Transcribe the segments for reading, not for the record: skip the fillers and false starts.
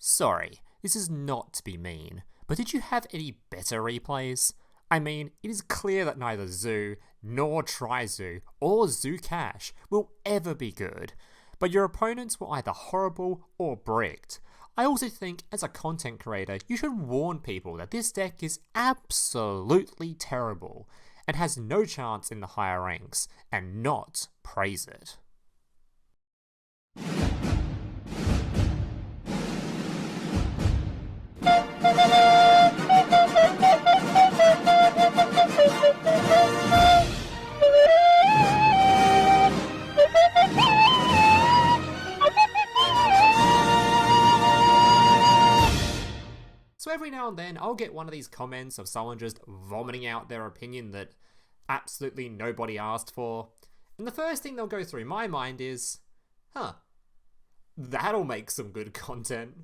Sorry, this is not to be mean, but did you have any better replays? I mean, it is clear that neither Zoo, nor Tri-Zoo, or Zoo Cash will ever be good, but your opponents were either horrible or bricked. I also think, as a content creator, you should warn people that this deck is absolutely terrible, and has no chance in the higher ranks, and not praise it. So every now and then I'll get one of these comments of someone just vomiting out their opinion that absolutely nobody asked for, and the first thing they'll go through my mind is, that'll make some good content.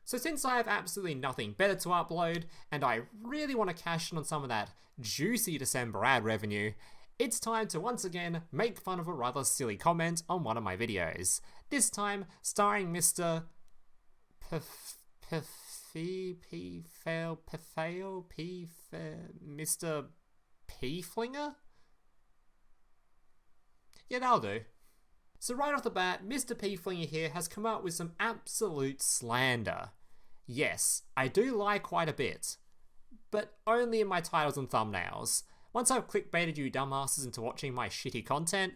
So since I have absolutely nothing better to upload, and I really want to cash in on some of that juicy December ad revenue, it's time to once again make fun of a rather silly comment on one of my videos. This time starring Mr. Mr. P-Flinger? Yeah, that'll do. So right off the bat, Mr. P-Flinger here has come up with some absolute slander. Yes, I do lie quite a bit, but only in my titles and thumbnails. Once I've clickbaited you dumbasses into watching my shitty content,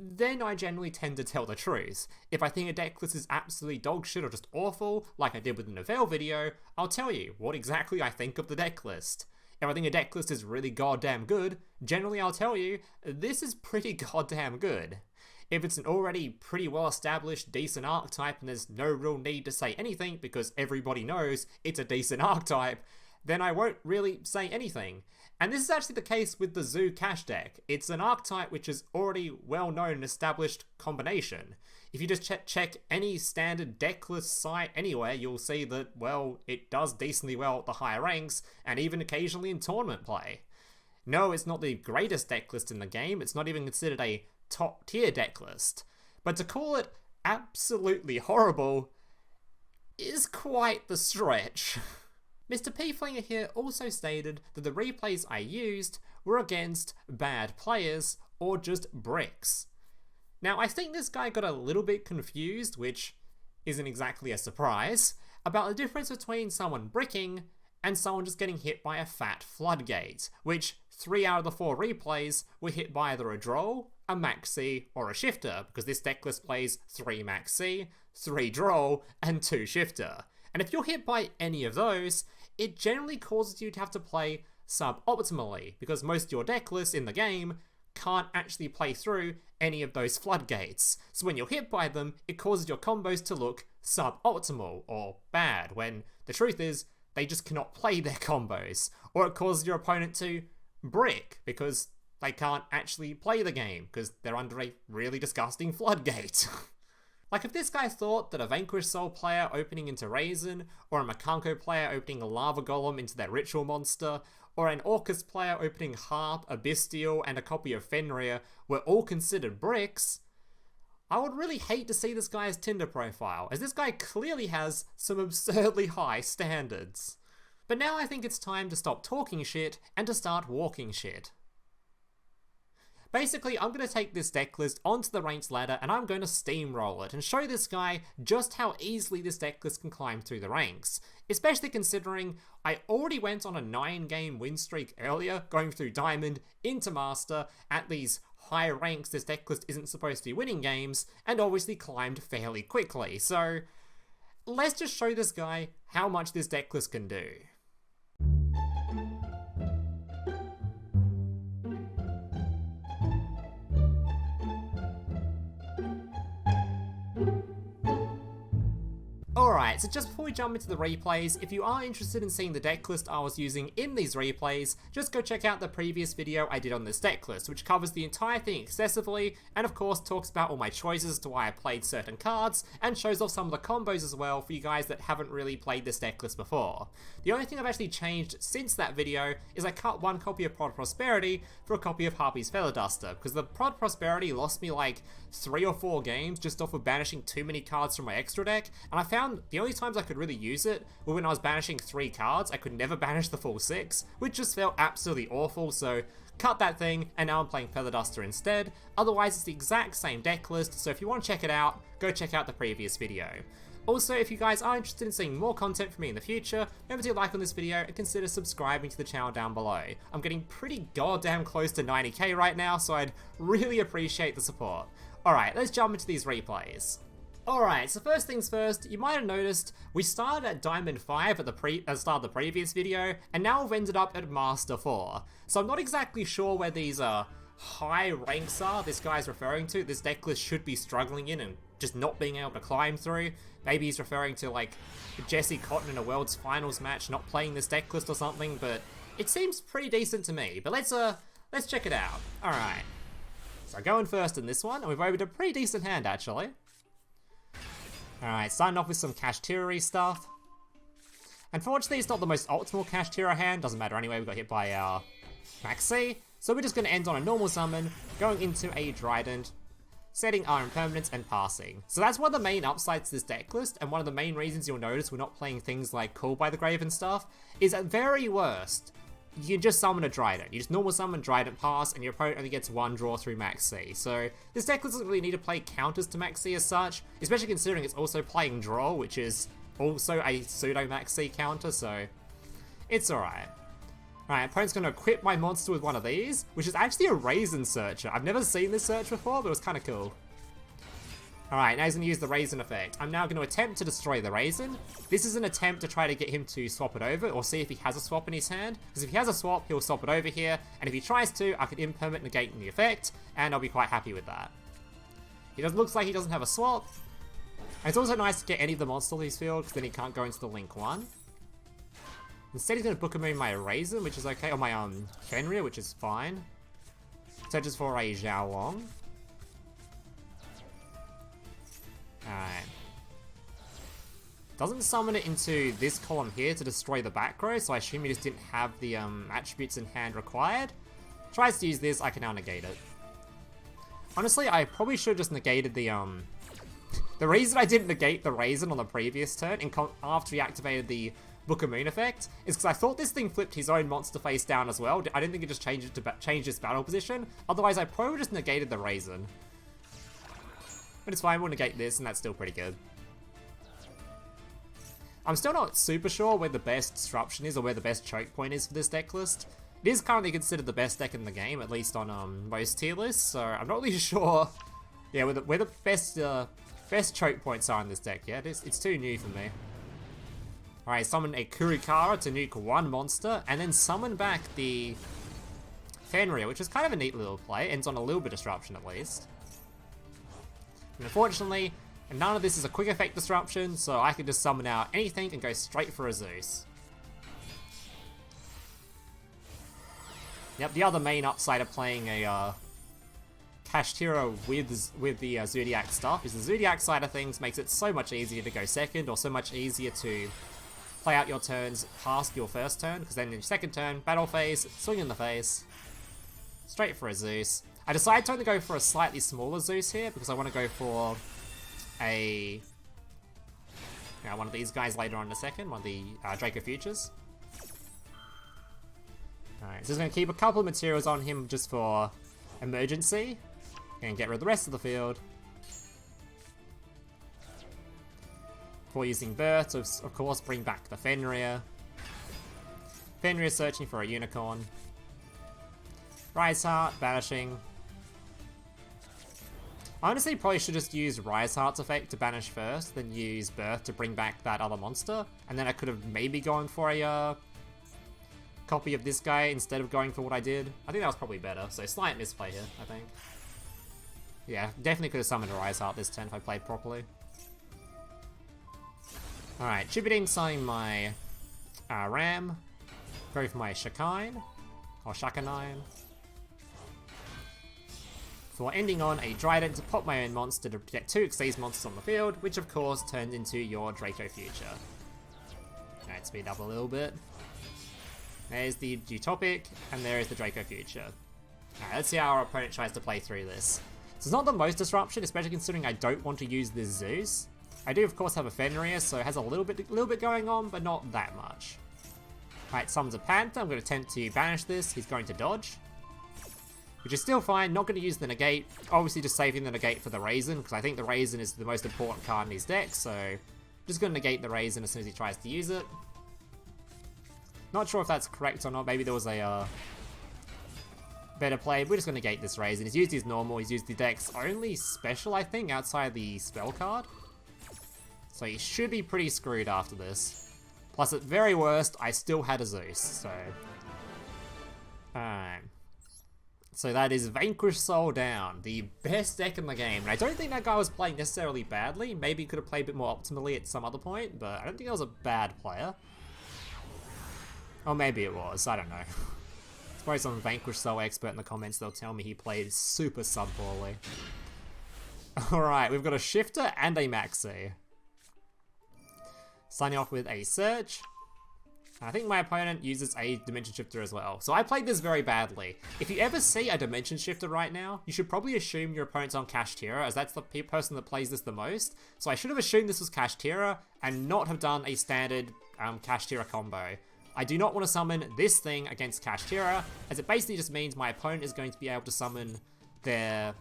then I generally tend to tell the truth. If I think a deck list is absolutely dog shit or just awful, like I did with the Novell video, I'll tell you what exactly I think of the deck list. If I think a deck list is really goddamn good, generally I'll tell you, this is pretty goddamn good. If it's an already pretty well established decent archetype and there's no real need to say anything because everybody knows it's a decent archetype, then I won't really say anything. And this is actually the case with the Zoo Cash deck. It's an archetype which is already well known and established combination. If you just check any standard deck list site anywhere, you'll see that, well, it does decently well at the higher ranks and even occasionally in tournament play. No, it's not the greatest deck list in the game, it's not even considered a top tier deck list, but to call it absolutely horrible is quite the stretch. Mr. P-Flinger here also stated that the replays I used were against bad players or just bricks. Now I think this guy got a little bit confused, which isn't exactly a surprise, about the difference between someone bricking and someone just getting hit by a fat floodgate, which 3 out of the 4 replays were hit by either a Droll, a Maxi, or a Shifter, because this deck list plays 3 Maxi, 3 Droll, and 2 Shifter. And if you're hit by any of those, it generally causes you to have to play suboptimally, because most of your deck lists in the game can't actually play through any of those floodgates. So when you're hit by them, it causes your combos to look suboptimal, or bad, when the truth is, they just cannot play their combos. Or it causes your opponent to brick, because they can't actually play the game, because they're under a really disgusting floodgate. Like if this guy thought that a Vanquish Soul player opening into Raisin, or a Makanko player opening a Lava Golem into their Ritual Monster, or an Orcus player opening Harp, a Bestial, and a copy of Fenrir were all considered bricks, I would really hate to see this guy's Tinder profile, as this guy clearly has some absurdly high standards. But now I think it's time to stop talking shit and to start walking shit. Basically, I'm going to take this deck list onto the ranks ladder and I'm going to steamroll it and show this guy just how easily this deck list can climb through the ranks. Especially considering I already went on a 9-game win streak earlier, going through Diamond into Master at these high ranks this deck list isn't supposed to be winning games, and obviously climbed fairly quickly. So let's just show this guy how much this deck list can do. Alright, so just before we jump into the replays, if you are interested in seeing the deck list I was using in these replays, just go check out the previous video I did on this deck list, which covers the entire thing extensively, and of course talks about all my choices as to why I played certain cards, and shows off some of the combos as well for you guys that haven't really played this deck list before. The only thing I've actually changed since that video is I cut one copy of Prod Prosperity for a copy of Harpy's Feather Duster, because the Prod Prosperity lost me like 3 or 4 games just off of banishing too many cards from my extra deck, and I found build, the only times I could really use it were when I was banishing 3 cards. I could never banish the full 6, which just felt absolutely awful, so cut that thing, and now I'm playing Feather Duster instead. Otherwise, it's the exact same deck list, so if you want to check it out, go check out the previous video. Also, if you guys are interested in seeing more content from me in the future, remember to like on this video and consider subscribing to the channel down below. I'm getting pretty goddamn close to 90k right now, so I'd really appreciate the support. Alright, let's jump into these replays. Alright, so first things first, you might have noticed we started at Diamond 5 at the start of the previous video, and now we've ended up at Master 4. So I'm not exactly sure where these high ranks are this guy's referring to. This deck list should be struggling in and just not being able to climb through. Maybe he's referring to like Jesse Cotton in a World's Finals match not playing this deck list or something, but it seems pretty decent to me. But let's check it out. Alright. So going first in this one, and we've opened a pretty decent hand actually. Alright, starting off with some Kashtira stuff. Unfortunately, it's not the most optimal Kashtira hand. Doesn't matter anyway, we got hit by our Maxi. So we're just going to end on a normal summon, going into a Trident, setting our impermanence and passing. So that's one of the main upsides to this deck list, and one of the main reasons you'll notice we're not playing things like Call by the Grave and stuff, is at very worst, you just summon a Trident. You just normal summon Trident pass, and your opponent only gets 1 draw through Max C. So this deck doesn't really need to play counters to Max C as such, especially considering it's also playing Draw, which is also a pseudo Max C counter, so it's alright. Alright, opponent's going to equip my monster with one of these, which is actually a Raisin Searcher. I've never seen this search before, but it was kind of cool. Alright, now he's going to use the Raisin effect. I'm now going to attempt to destroy the Raisin. This is an attempt to try to get him to swap it over, or see if he has a swap in his hand. Because if he has a swap, he'll swap it over here, and if he tries to, I can impermanent negate the effect, and I'll be quite happy with that. Looks like he doesn't have a swap. And it's also nice to get any of the monsters on his field, because then he can't go into the Link 1. Instead, he's going to Book my Raisin, which is okay, or my Fenrir, which is fine. Searches for a Zhao Long. Alright. Doesn't summon it into this column here to destroy the back row, so I assume he just didn't have the attributes in hand required. Tries to use this, I can now negate it. Honestly, I probably should have just negated the The reason I didn't negate the Raisin on the previous turn, after he activated the Book of Moon effect, is because I thought this thing flipped his own monster face down as well. I didn't think it just changed it to change its battle position. Otherwise, I probably just negated the Raisin. But it's fine, we'll negate this, and that's still pretty good. I'm still not super sure where the best disruption is, or where the best choke point is for this deck list. It is currently considered the best deck in the game, at least on most tier lists, so I'm not really sure where the best choke points are in this deck yet. It's too new for me. Alright, summon a Kurikara to nuke 1 monster, and then summon back the Fenrir, which is kind of a neat little play. Ends on a little bit of disruption at least. And unfortunately, none of this is a quick effect disruption, so I can just summon out anything and go straight for a Zeus. Yep, the other main upside of playing a Kashtira with the Zodiac stuff is the Zodiac side of things makes it so much easier to go second, or so much easier to play out your turns past your first turn, because then in your second turn, battle phase, swing in the face, straight for a Zeus. I decided to only go for a slightly smaller Zeus here, because I want to go for one of these guys later on in a second, one of the Draco Futures. Alright, so he's going to keep a couple of materials on him just for emergency, and get rid of the rest of the field. Before using Birth to, of course, bring back the Fenrir. Fenrir searching for a Unicorn. Rise Heart, banishing. I honestly probably should just use Rise Heart's effect to banish first, then use Birth to bring back that other monster, and then I could have maybe gone for a copy of this guy instead of going for what I did. I think that was probably better, so slight misplay here, I think. Yeah, definitely could have summoned a Rise Heart this turn if I played properly. Alright, Chibiting, summoning my Ram. Go for my Shakine, or Shakanine. For ending on a Trident to pop my own monster to get 2 Xyz monsters on the field, which of course turns into your Draco Future. Alright, speed up a little bit. There's the Utopic, and there is the Draco Future. Alright, let's see how our opponent tries to play through this. So it's not the most disruption, especially considering I don't want to use this Zeus. I do, of course, have a Fenrir, so it has a little bit going on, but not that much. Alright, summons a Panther. I'm going to attempt to banish this. He's going to dodge, which is still fine. Not going to use the negate. Obviously, just saving the negate for the Raisin, because I think the Raisin is the most important card in his deck, so just going to negate the Raisin as soon as he tries to use it. Not sure if that's correct or not. Maybe there was a better play. We're just going to negate this Raisin. He's used his normal. He's used the deck's only special, I think, outside the spell card. So he should be pretty screwed after this. Plus, at very worst, I still had a Zeus, so... Alright. So that is Vanquish Soul down, the best deck in the game. And I don't think that guy was playing necessarily badly. Maybe he could have played a bit more optimally at some other point, but I don't think that was a bad player. Or maybe it was, I don't know. There's probably some Vanquish Soul expert in the comments, they'll tell me he played super sub-poorly. Alright, we've got a Shifter and a Maxi. Starting off with a Search. I think my opponent uses a Dimension Shifter as well. So I played this very badly. If you ever see a Dimension Shifter right now, you should probably assume your opponent's on Kashtira, as that's the person that plays this the most. So I should have assumed this was Kashtira, and not have done a standard Kashtira combo. I do not want to summon this thing against Kashtira, as it basically just means my opponent is going to be able to summon their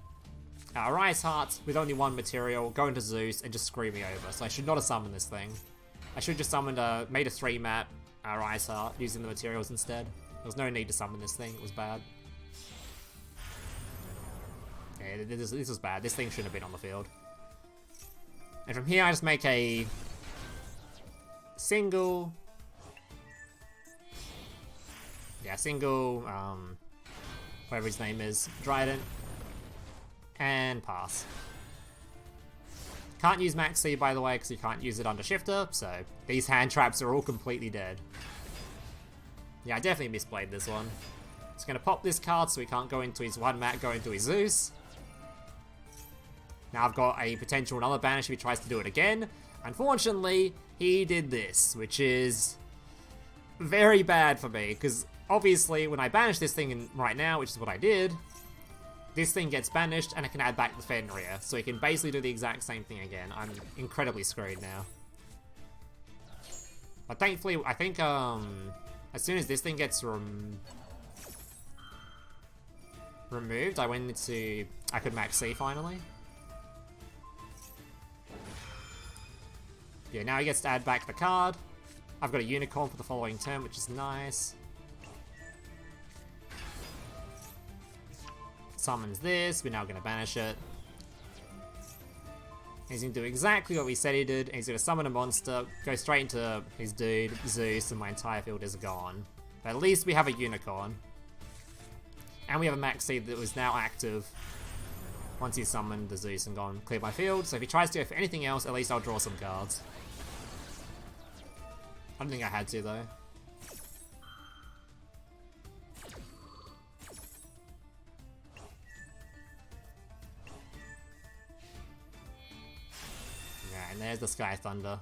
Rise Hearts with only one material, go into Zeus, and just screw me over. So I should not have summoned this thing. I should have just summoned made a 3-map Rise Heart using the materials instead. There was no need to summon this thing, it was bad. Yeah, this was bad. This thing shouldn't have been on the field. And from here I just make a single... Yeah, single, whatever his name is, Dryden, and pass. Can't use Maxi, by the way, because you can't use it under Shifter, so these hand traps are all completely dead. Yeah, I definitely misplayed this one. Just gonna pop this card so he can't go into his 1-mat, go into his Zeus. Now I've got a potential another banish if he tries to do it again. Unfortunately, he did this, which is very bad for me, because obviously when I banish this thing right now, which is what I did, this thing gets banished and I can add back the Fenrir, so he can basically do the exact same thing again. I'm incredibly screwed now. But thankfully, I think as soon as this thing gets removed, I could max C finally. Yeah, now he gets to add back the card. I've got a Unicorn for the following turn, which is nice. Summons this, we're now going to banish it. He's going to do exactly what we said he did, and he's going to summon a monster, go straight into his dude, Zeus, and my entire field is gone. But at least we have a Unicorn. And we have a Maxi that was now active once he's summoned the Zeus and gone clear my field. So if he tries to go for anything else, at least I'll draw some cards. I don't think I had to, though. Yeah, and there's the Sky Thunder.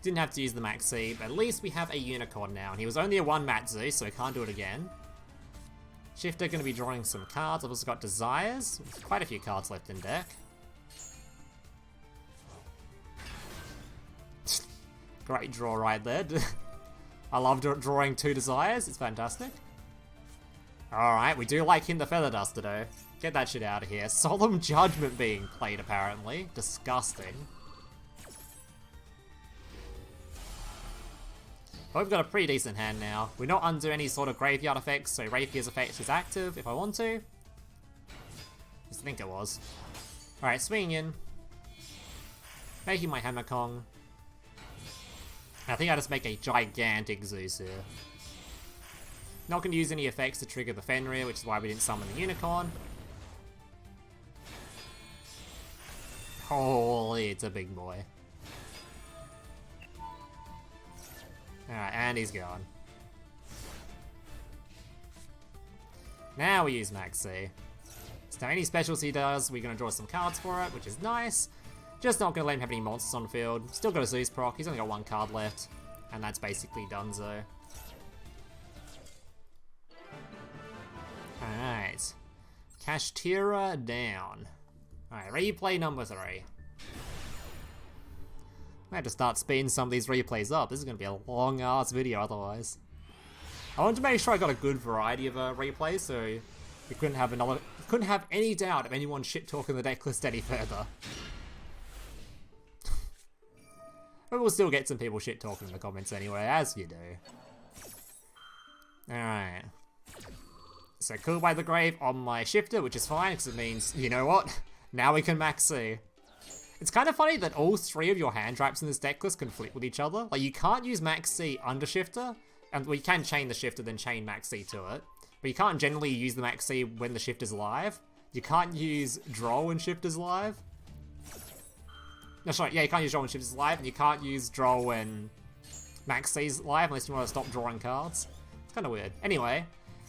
Didn't have to use the Maxi, but at least we have a Unicorn now. And he was only a 1-mat Zeus, so he can't do it again. Shifter going to be drawing some cards. I've also got Desires. There's quite a few cards left in deck. Great draw right there. I love drawing 2 Desires. It's fantastic. Alright, we do like him the Feather Duster though. Get that shit out of here. Solemn Judgment being played apparently. Disgusting. But we've got a pretty decent hand now. We're not under any sort of graveyard effects, so Rapier's effect is active if I want to. I think it was. Alright, swinging in. Making my Hammer Kong. I think I just make a gigantic Zeus here. Not going to use any effects to trigger the Fenrir, which is why we didn't summon the Unicorn. Holy, it's a big boy. Alright, and he's gone. Now we use Maxi. So any specials he does, we're going to draw some cards for it, which is nice. Just not going to let him have any monsters on the field. Still got a Zeus proc, he's only got 1 card left. And that's basically donezo. Alright. Kashtira down. Alright, replay number 3. I have to start speeding some of these replays up. This is going to be a long ass video otherwise. I wanted to make sure I got a good variety of replays, so we couldn't have any doubt of anyone shit talking the deck list any further. But we'll still get some people shit talking in the comments anyway, as you do. Alright. So Cool by the Grave on my shifter, which is fine, because it means, you know what? Now we can max C. It's kind of funny that all 3 of your hand traps in this deck list conflict with each other. Like, you can't use max C under shifter, and we can chain the shifter, then chain max C to it. But you can't generally use the max C when the shifter's live. You can't use draw when shifter's live. No, sorry, yeah, you can't use draw when shifter's live, and you can't use draw when max C's live unless you want to stop drawing cards. It's kind of weird. Anyway.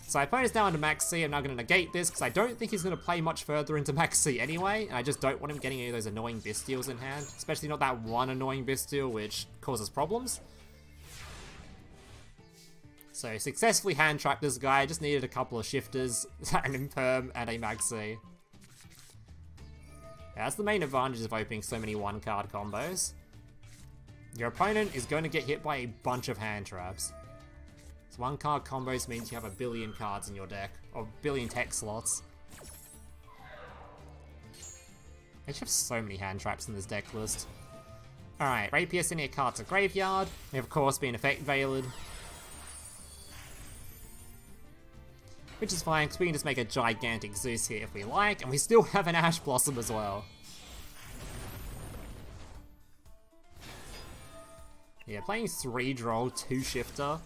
So my opponent's now into max C. I'm now going to negate this because I don't think he's going to play much further into max C anyway, and I just don't want him getting any of those annoying Bystials in hand, especially not that one annoying Bystial which causes problems. So successfully hand trapped this guy. Just needed a couple of shifters, an imperm, and a max C. Yeah, that's the main advantage of opening so many one-card combos. Your opponent is going to get hit by a bunch of hand traps. So one-card combos means you have a billion cards in your deck, or a billion tech slots. I just have so many hand traps in this deck list. Alright, Rapier sending a card to Graveyard. They have, of course, been effect veiled. Which is fine, because we can just make a gigantic Zeus here if we like, and we still have an Ash Blossom as well. Yeah, playing 3 Droll, 2 Shifter,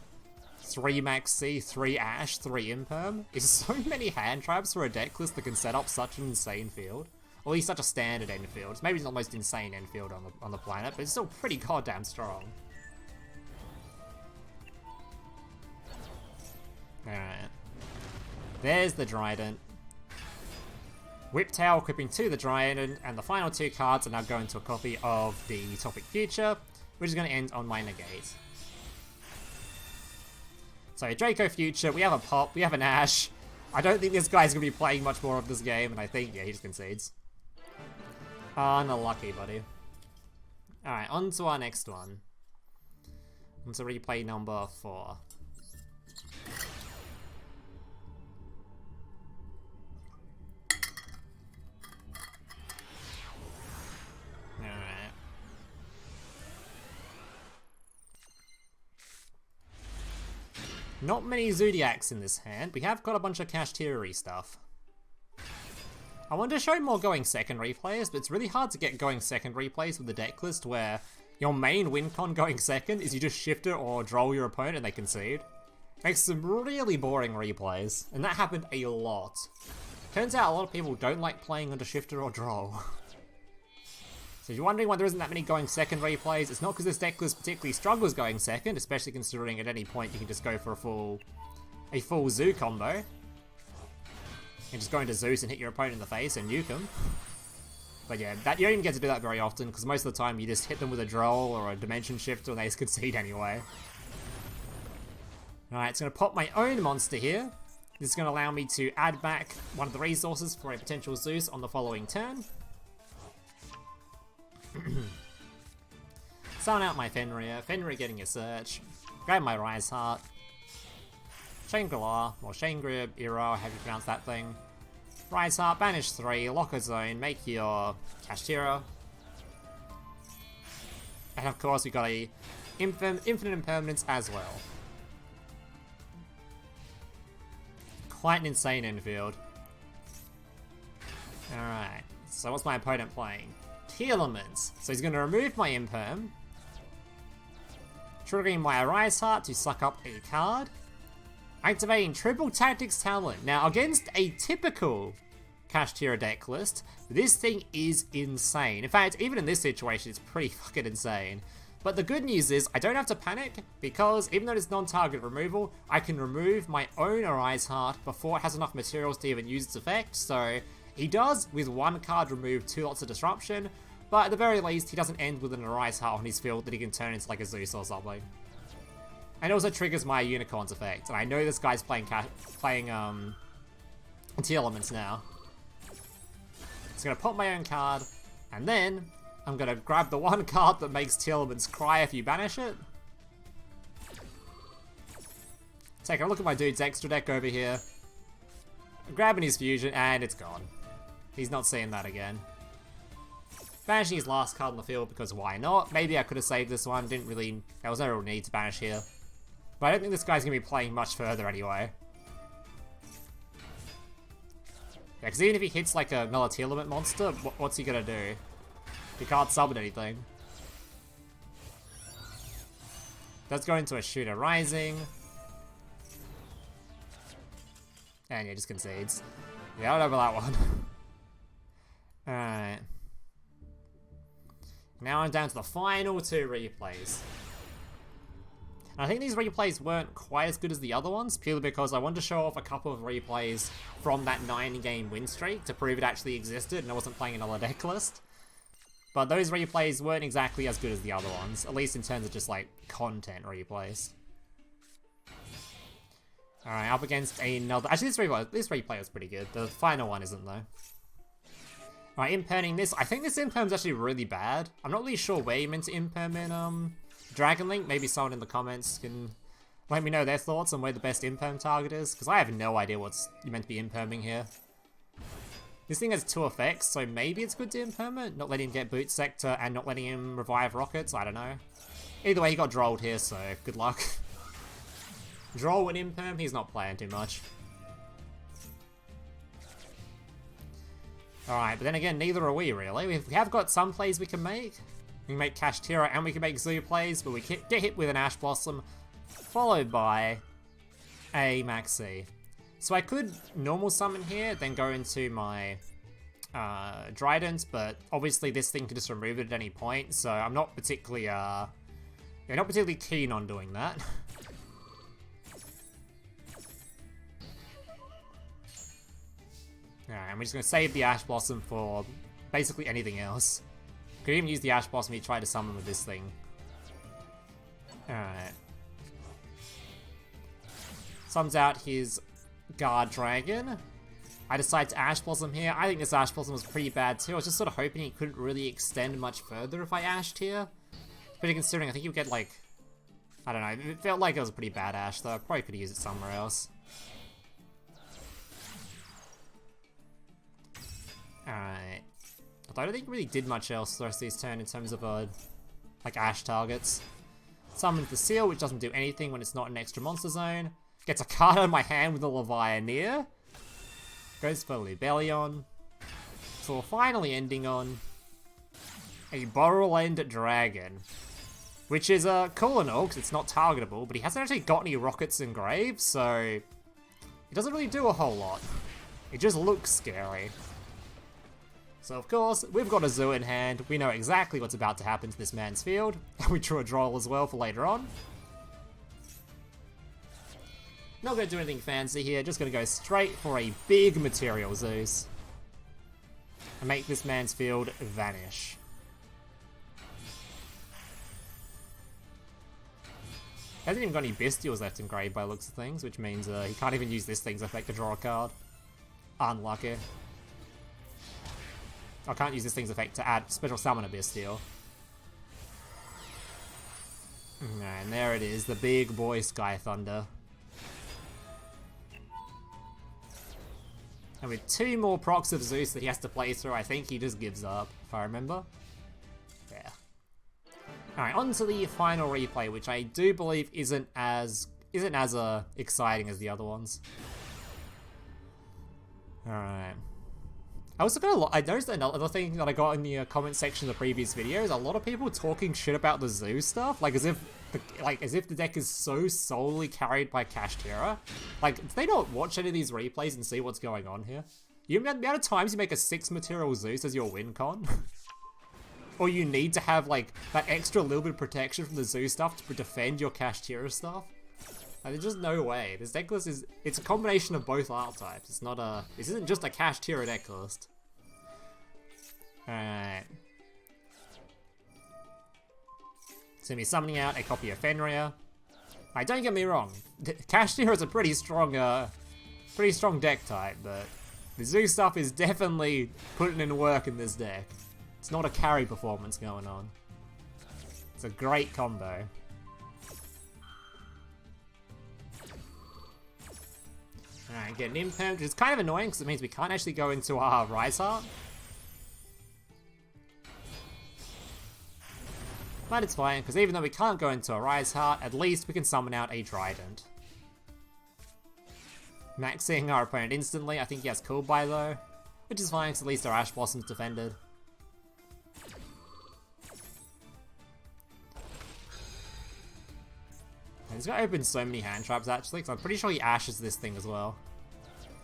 3 Max C, 3 Ash, 3 Imperm is so many hand traps for a deck list that can set up such an insane field. Or at least such a standard end field. Maybe it's not the most insane end field on the planet, but it's still pretty goddamn strong. Alright. There's the Dryden. Whiptail equipping to the Dryden, and the final 2 cards are now going to a copy of the Topic Future, which is going to end on my negate. So Draco Future, we have a Pop, we have an Ash. I don't think this guy's going to be playing much more of this game, and I think, yeah, he just concedes. Unlucky, buddy. Alright, on to our next one. On to replay number 4. Not many Zodiacs in this hand. We have got a bunch of Kashtira stuff. I want to show more going second replays, but it's really hard to get going second replays with the deck list where your main win con going second is you just shift it or droll your opponent and they concede. Makes some really boring replays, and that happened a lot. Turns out a lot of people don't like playing under shifter or droll. So if you're wondering why there isn't that many going second replays, it's not because this deck list particularly struggles going second, especially considering at any point you can just go for a full Zoo combo. And just go into Zeus and hit your opponent in the face and nuke him. But yeah, you don't even get to do that very often, because most of the time you just hit them with a droll or a dimension shifter and they just concede anyway. Alright, it's going to pop my own monster here. This is going to allow me to add back one of the resources for a potential Zeus on the following turn. Summon out my Fenrir, Fenrir getting a search, grab my Rise Heart, Shangri-La, or Shangri-La, however you pronounce that thing. Rise Heart, banish 3, lock a zone, make your Kashtira. And of course we got a infinite impermanence as well. Quite an insane infield. Alright, so what's my opponent playing? Elements. So he's going to remove my Imperm, triggering my Arise Heart to suck up a card, activating Triple Tactics Talent. Now, against a typical Kashtira deck list, this thing is insane. In fact, even in this situation, it's pretty fucking insane. But the good news is, I don't have to panic, because even though it's non-target removal, I can remove my own Arise Heart before it has enough materials to even use its effect, so he does, with 1 card, remove 2 lots of disruption, but at the very least, he doesn't end with an Arise Heart on his field that he can turn into like a Zeus or something. And it also triggers my Unicorn's effect, and I know this guy's playing T-Elements now. It's going to pop my own card, and then I'm going to grab the one card that makes Telements cry if you banish it. Take a look at my dude's extra deck over here. I'm grabbing his fusion, and it's gone. He's not seeing that again. Banishing his last card on the field because why not? Maybe I could have saved this one. Didn't really... There was no real need to banish here. But I don't think this guy's going to be playing much further anyway. Yeah, because even if he hits like another Telement monster, what's he going to do? He can't summon anything. Let's go into a Shooter Rising. And yeah, just concedes. Yeah, I don't know about that one. Alright. Now I'm down to the final 2 replays. And I think these replays weren't quite as good as the other ones, purely because I wanted to show off a couple of replays from that 9-game win streak to prove it actually existed and I wasn't playing another deck list. But those replays weren't exactly as good as the other ones, at least in terms of just like content replays. Alright, up against another... Actually, this replay was pretty good. The final one isn't, though. Alright, imperming this. I think this imperm is actually really bad. I'm not really sure where you meant to imperm in Dragon Link. Maybe someone in the comments can let me know their thoughts on where the best imperm target is, because I have no idea what's you meant to be imperming here. This thing has 2 effects, so maybe it's good to imperm it. Not letting him get Boot Sector and not letting him revive rockets. I don't know. Either way, he got drolled here, so good luck. Droll and imperm, he's not playing too much. Alright, but then again, neither are we, really. We have got some plays we can make. We can make Kashtira and we can make Zoo plays, but we get hit with an Ash Blossom, followed by a Maxi. So I could normal summon here, then go into my Trident, but obviously this thing can just remove it at any point, so I'm not particularly, not particularly keen on doing that. Alright, and we're just going to save the Ash Blossom for basically anything else. Could even use the Ash Blossom if you try to summon with this thing. Alright. Summons out his Guard Dragon. I decide to Ash Blossom here. I think this Ash Blossom was pretty bad too. I was just sort of hoping he couldn't really extend much further if I Ashed here. Pretty considering I think you get like... I don't know, it felt like it was a pretty bad Ash though. I probably could have used it somewhere else. Alright. Although I don't think it really did much else the rest of these turn in terms of like Ash targets. Summons the Seal, which doesn't do anything when it's not an extra monster zone. Gets a card out of my hand with a Levianeer. Goes for Libellion. So we're finally ending on a Borrowland Dragon. Which is cool and all, because it's not targetable, but he hasn't actually got any rockets engraved, so it doesn't really do a whole lot. It just looks scary. So of course, we've got a Zoo in hand, we know exactly what's about to happen to this man's field, and we drew a Droll as well for later on. Not going to do anything fancy here, just going to go straight for a big Material Zeus. And make this man's field vanish. He hasn't even got any Bestials left engraved by the looks of things, which means he can't even use this thing's effect to draw a card. Unlucky. I can't use this thing's effect to add special summon a Bestial. And there it is, the big boy Sky Thunder. And with 2 more procs of Zeus that he has to play through, I think he just gives up, if I remember. Yeah. Alright, on to the final replay, which I do believe isn't as exciting as the other ones. Alright. I noticed another thing that I got in the comment section of the previous videos. A lot of people talking shit about the Zoo stuff, like as if the deck is so solely carried by Kashtira. Like, do they not watch any of these replays and see what's going on here? You know the amount of times you make a 6 Material Zeus as your win con? Or you need to have like that extra little bit of protection from the Zoo stuff to defend your Kashtira stuff? Like, there's just no way. This deck list it's a combination of both archetypes. It's not this isn't just a Kashtira deck list. Alright. So me summoning out a copy of Fenrir. Don't get me wrong, Kashtira is a pretty strong deck type, but The Zoo stuff is definitely putting in work in this deck. It's not a carry performance going on. It's a great combo. Alright, get an Imperm, which is kind of annoying because it means we can't actually go into our Rise Heart. But it's fine, because even though we can't go into a Rise Heart, at least we can summon out a Trident. Maxing our opponent instantly. I think he has Cool Buy though, which is fine because at least our Ash Blossom's defended. He's gonna open so many hand traps actually, because I'm pretty sure he ashes this thing as well.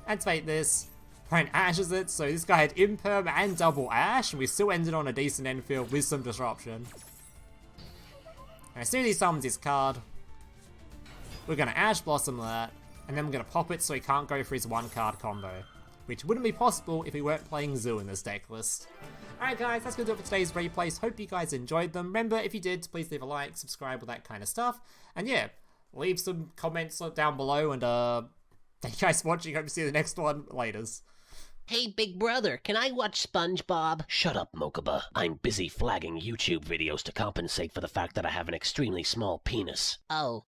Activate this. Opponent ashes it, so this guy had Imperm and double Ash, and we still ended on a decent end field with some disruption. And as soon as he summons his card, we're gonna Ash Blossom that, and then we're gonna pop it so he can't go for his one card combo, which wouldn't be possible if we weren't playing Zoo in this deck list. Alright guys, that's gonna do it for today's replays. Hope you guys enjoyed them. Remember, if you did, please leave a like, subscribe, all that kind of stuff. And yeah, leave some comments down below, and thank you guys for watching. Hope to see you in the next one. Laters. Hey, big brother, can I watch SpongeBob? Shut up, Mokuba. I'm busy flagging YouTube videos to compensate for the fact that I have an extremely small penis. Oh.